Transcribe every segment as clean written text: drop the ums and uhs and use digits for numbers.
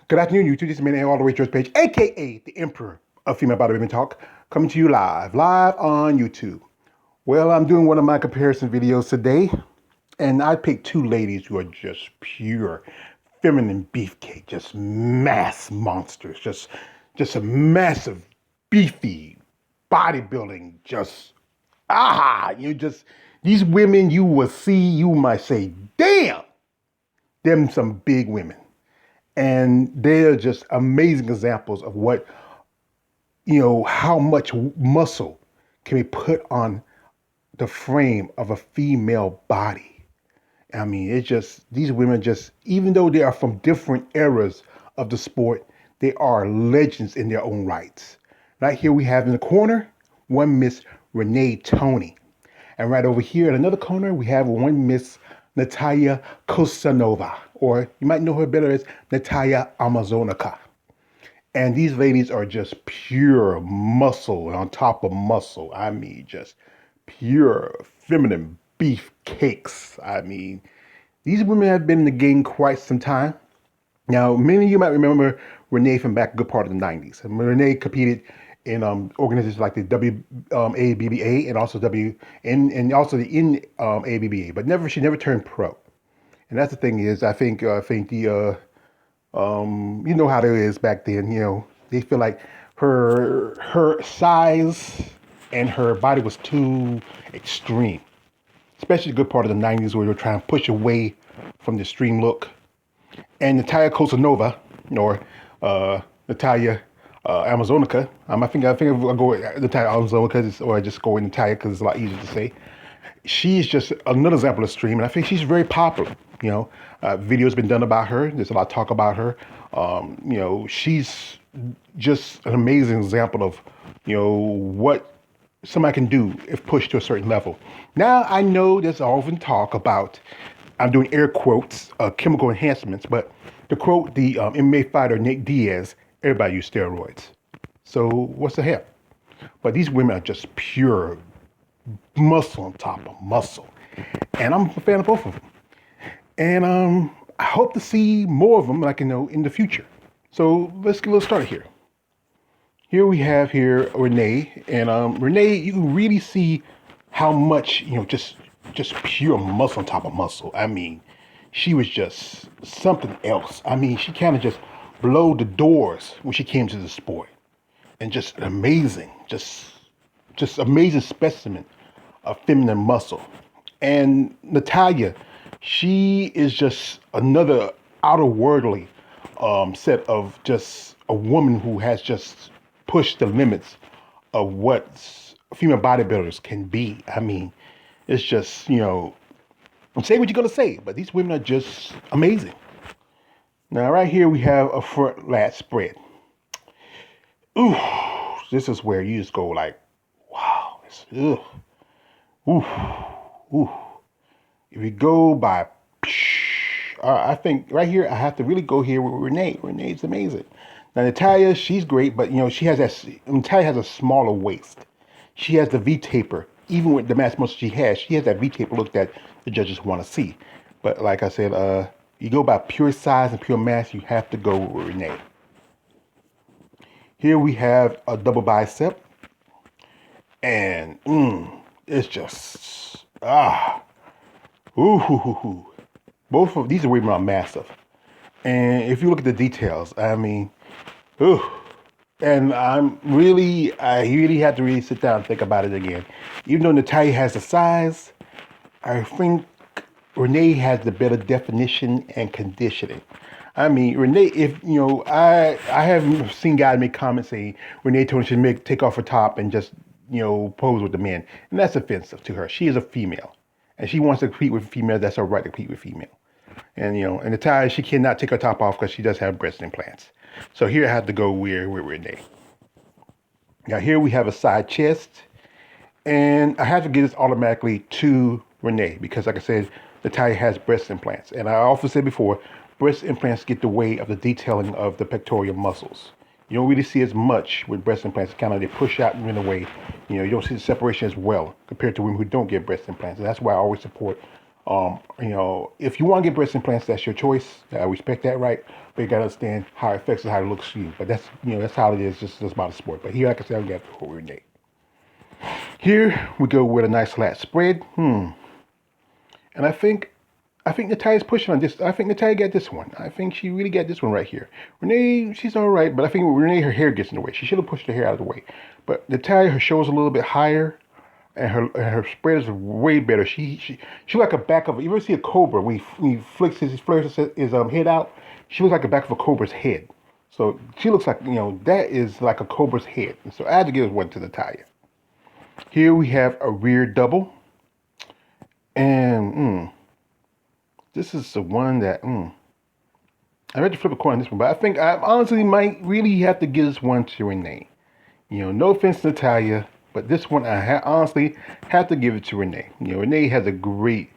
Good afternoon, YouTube. This is Man all the way to page, aka the Emperor of Female Bodybuilding Talk, coming to you live on YouTube. Well, I'm doing one of my comparison videos today, and I picked two ladies who are just pure feminine beefcake, just mass monsters, just a massive, beefy bodybuilding, these women you will see, you might say, damn, them some big women. And they're just amazing examples of what, how much muscle can be put on the frame of a female body. I mean, these women even though they are from different eras of the sport, they are legends in their own rights. Right here we have in the corner, one Miss Toney. And right over here in another corner, we have one Miss Natalya Kuznyetsova, or you might know her better as Natalya Amazonica. And these ladies are just pure muscle on top of muscle. I mean, just pure feminine beef cakes. I mean, these women have been in the game quite some time. Now, many of you might remember Renne from back a good part of the 90s. And Renne competed in organizations like the WABBA and also the NABBA, but she never turned pro. And that's the thing is, I think the you know how it is back then. They feel like her size and her body was too extreme, especially a good part of the 90s where they were trying to push away from the extreme look. And Natalya Kuznyetsova, or Natalya Amazonica. I think I'll go with Natalya Amazonica, or I just go with Natalya because it's a lot easier to say. She's just another example of stream, and I think she's very popular. Videos been done about her. There's a lot of talk about her. She's just an amazing example of what somebody can do if pushed to a certain level. Now I know there's often talk about, I'm doing air quotes, chemical enhancements, but to quote the MMA fighter Nick Diaz, everybody use steroids. So what's the hell? But these women are just pure muscle on top of muscle. And I'm a fan of both of them. And I hope to see more of them in the future. So let's get a little started here. Here we have Renne. And Renne, you can really see how much, just pure muscle on top of muscle. I mean, she was just something else. I mean, she kind of just blew the doors when she came to the sport. And just amazing, just amazing specimen of feminine muscle. And Natalya, she is just another outer-worldly set of just a woman who has just pushed the limits of what female bodybuilders can be. I mean, it's just, say what you're going to say, but these women are just amazing. Now, right here, we have a front lat spread. Ooh, this is where you just go like, wow. Ooh. If you go by, I think right here, I have to really go here with Renne. Renne's amazing. Now, Natalya, she's great, but, Natalya has a smaller waist. She has the V-taper. Even with the mass muscle she has that V-taper look that the judges want to see. But like I said, you go by pure size and pure mass, you have to go with Renne. Here we have a double bicep. And it's just, both of these women are massive. And if you look at the details, I mean, and I really had to really sit down and think about it again. Even though Natalya has the size, I think Renne has the better definition and conditioning. I mean, Renne, I have seen guys make comments saying Renne Toney should take off her top and just, pose with the men. And that's offensive to her. She is a female. And she wants to compete with females. That's her right to compete with female. And, and Natalya, she cannot take her top off because she does have breast implants. So here I have to go with Renne. Now here we have a side chest. And I have to give this automatically to Renne because, like I said, Natalya has breast implants. And I often said before, breast implants get the way of the detailing of the pectoral muscles. You don't really see as much with breast implants. Kind of they push out and run away. You don't see the separation as well compared to women who don't get breast implants. And that's why I always support If you want to get breast implants, that's your choice. I respect that, right? But you gotta understand how it affects and how it looks to you. But that's how it is. Just about the sport. But here, like I said, we got the Renne. Here we go with a nice lat spread. And I think Natalya's pushing on this. I think Natalya got this one. I think she really got this one right here. Renne, she's all right, but I think Renne, her hair gets in the way. She should have pushed her hair out of the way. But Natalya, her shoulder's a little bit higher, and her spread is way better. She like a back of. You ever see a cobra when he flicks his head out? She looks like the back of a cobra's head. So she looks like that is like a cobra's head. And so I had to give one to Natalya. Here we have a rear double, and this is the one that I had to flip a coin on this one, but I think I honestly might really have to give this one to Renne. No offense to Natalya, but this one I honestly have to give it to Renne. Renne has a great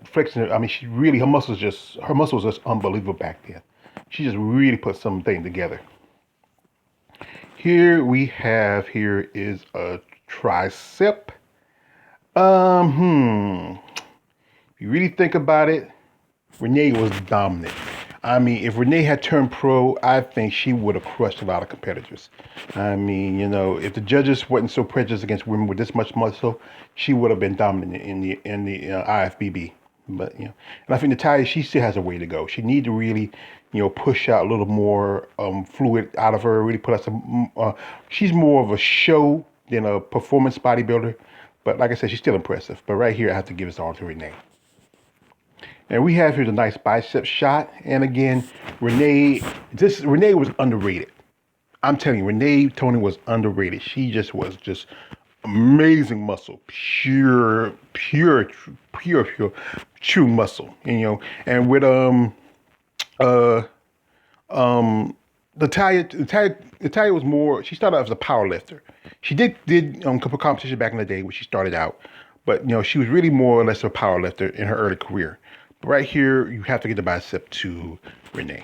flexion. I mean, her muscles just unbelievable back then. She just really put something together. Here is a tricep. If you really think about it, Renne was dominant. I mean, if Renne had turned pro, I think she would have crushed a lot of competitors. I mean, if the judges wasn't so prejudiced against women with this much muscle, she would have been dominant in the IFBB. But and I think Natalya, she still has a way to go. She needs to really, push out a little more fluid out of her. Really put out some. She's more of a show than a performance bodybuilder. But like I said, she's still impressive. But right here, I have to give it all to Renne. And we have here the nice bicep shot. And again, Renne was underrated. I'm telling you, Toney was underrated. She just was amazing muscle, pure, true muscle. And with Natalya was more. She started out as a power lifter. She did a couple competitions back in the day when she started out, but she was really more or less a power lifter in her early career. But right here, you have to get the bicep to Renne.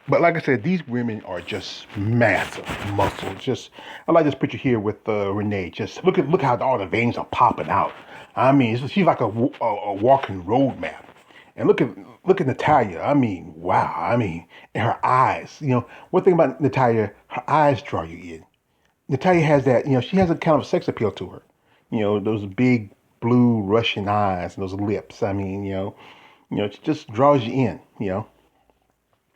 But like I said, these women are just massive muscles. I like this picture here with Renne. Just look how all the veins are popping out. I mean, she's like a walking roadmap. And look at Natalya. I mean, wow. I mean, and her eyes. One thing about Natalya, her eyes draw you in. Natalya has that. She has a kind of sex appeal to her. Those big blue Russian eyes and those lips. I mean, it just draws you in.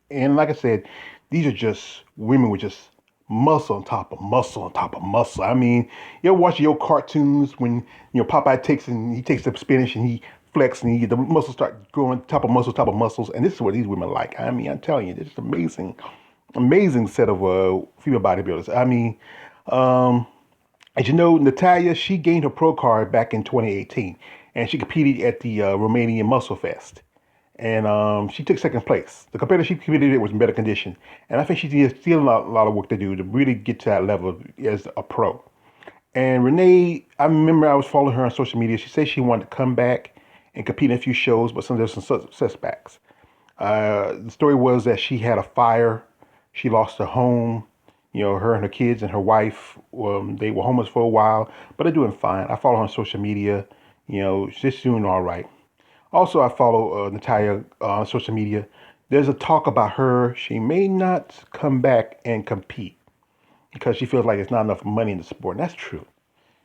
And like I said, these are just women with just muscle on top of muscle on top of muscle. I mean, you ever watch your cartoons when Popeye takes the spinach and he flex and the muscles start growing top of muscles, and this is what these women like. I mean, I'm telling you, this is amazing set of female bodybuilders. I mean, as you know, Natalya, she gained her pro card back in 2018, and she competed at the Romanian Muscle Fest. And she took second place. The competitor she competed in was in better condition. And I think she still a lot of work to do to really get to that level as a pro. And Renne, I remember I was following her on social media. She said she wanted to come back and compete in a few shows, but there's some setbacks. The story was that she had a fire. She lost her home. Her and her kids and her wife, they were homeless for a while, but they're doing fine. I follow her on social media. She's doing all right. Also, I follow Natalya on social media. There's a talk about her. She may not come back and compete because she feels like there's not enough money in the sport. And that's true.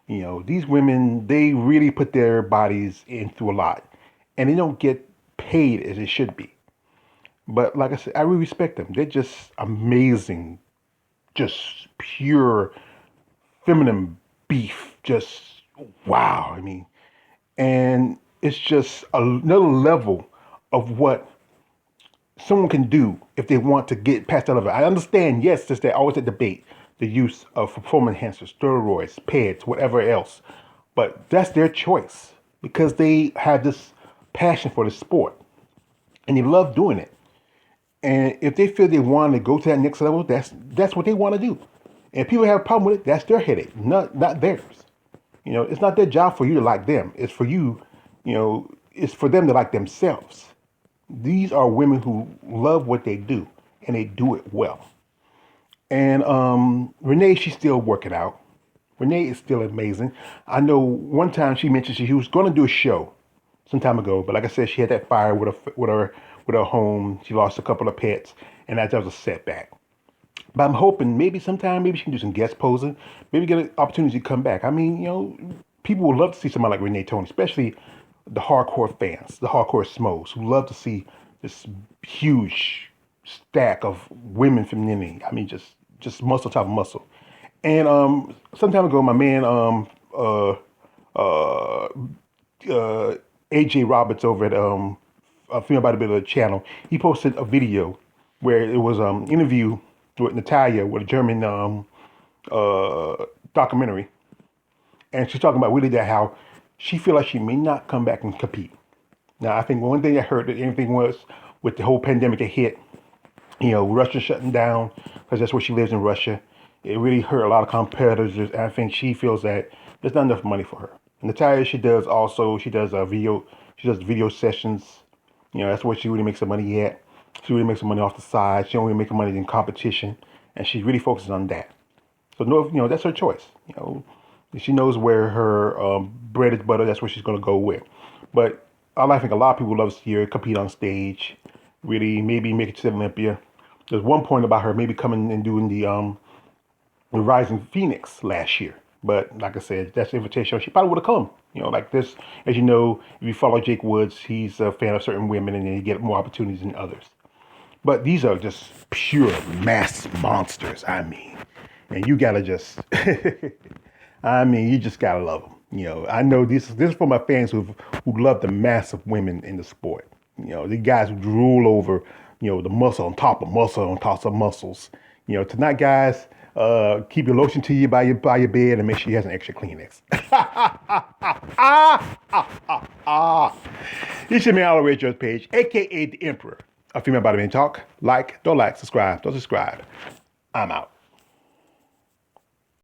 These women, they really put their bodies in through a lot. And they don't get paid as it should be. But like I said, I really respect them. They're just amazing. Just pure feminine beef. Just wow. I mean, and it's just another level of what someone can do if they want to get past that level. I understand, yes, there's always a debate, the use of performance enhancers, steroids, pads, whatever else. But that's their choice because they have this passion for the sport and they love doing it. And if they feel they want to go to that next level, that's what they want to do. And if people have a problem with it, that's their headache, not theirs. It's not their job for you to like them. It's for you, it's for them to like themselves. These are women who love what they do and they do it well. And Renne, she's still working out. Renne is still amazing. I know one time she mentioned she was going to do a show some time ago. But like I said, she had that fire with her home. She lost a couple of pets, and that was a setback. But I'm hoping maybe sometime, maybe she can do some guest posing, maybe get an opportunity to come back. I mean, people would love to see somebody like Renne, Toney, especially the hardcore fans, the hardcore smos, who love to see this huge stack of women femininity. I mean, just muscle top of muscle. And some time ago, my man uh, uh, AJ Roberts over at a Female Bodybuilder channel, he posted a video where it was interview with Natalya with a German documentary, and she's talking about really that how she feel like she may not come back and compete. Now, I think one thing I heard that anything was with the whole pandemic that hit, Russia shutting down because that's where she lives in Russia. It really hurt a lot of competitors, and I think she feels that there's not enough money for her. Natalya, she does video sessions. That's where she really makes her money at. She really makes her money off the side. She don't really make her money in competition, and she really focuses on that. So no, that's her choice. She knows where her bread is butter. That's where she's gonna go with. But I think a lot of people love to see her compete on stage. Really, maybe make it to Olympia. There's one point about her maybe coming and doing the Rising Phoenix last year. But like I said, that's the invitation. She probably would have come. Like this, as you know, if you follow Jake Woods, he's a fan of certain women and then you get more opportunities than others. But these are just pure mass monsters, I mean. And you gotta just, you just gotta love them. I know this is for my fans who love the massive women in the sport. The guys who drool over, the muscle on top of muscle on top of muscles. Tonight, guys, keep your lotion to you by your bed and make sure you have an extra Kleenex. This is me, Al Rachel's page, aka the Emperor of Female Bodybuilding Talk. Don't like, subscribe, don't subscribe. I'm out.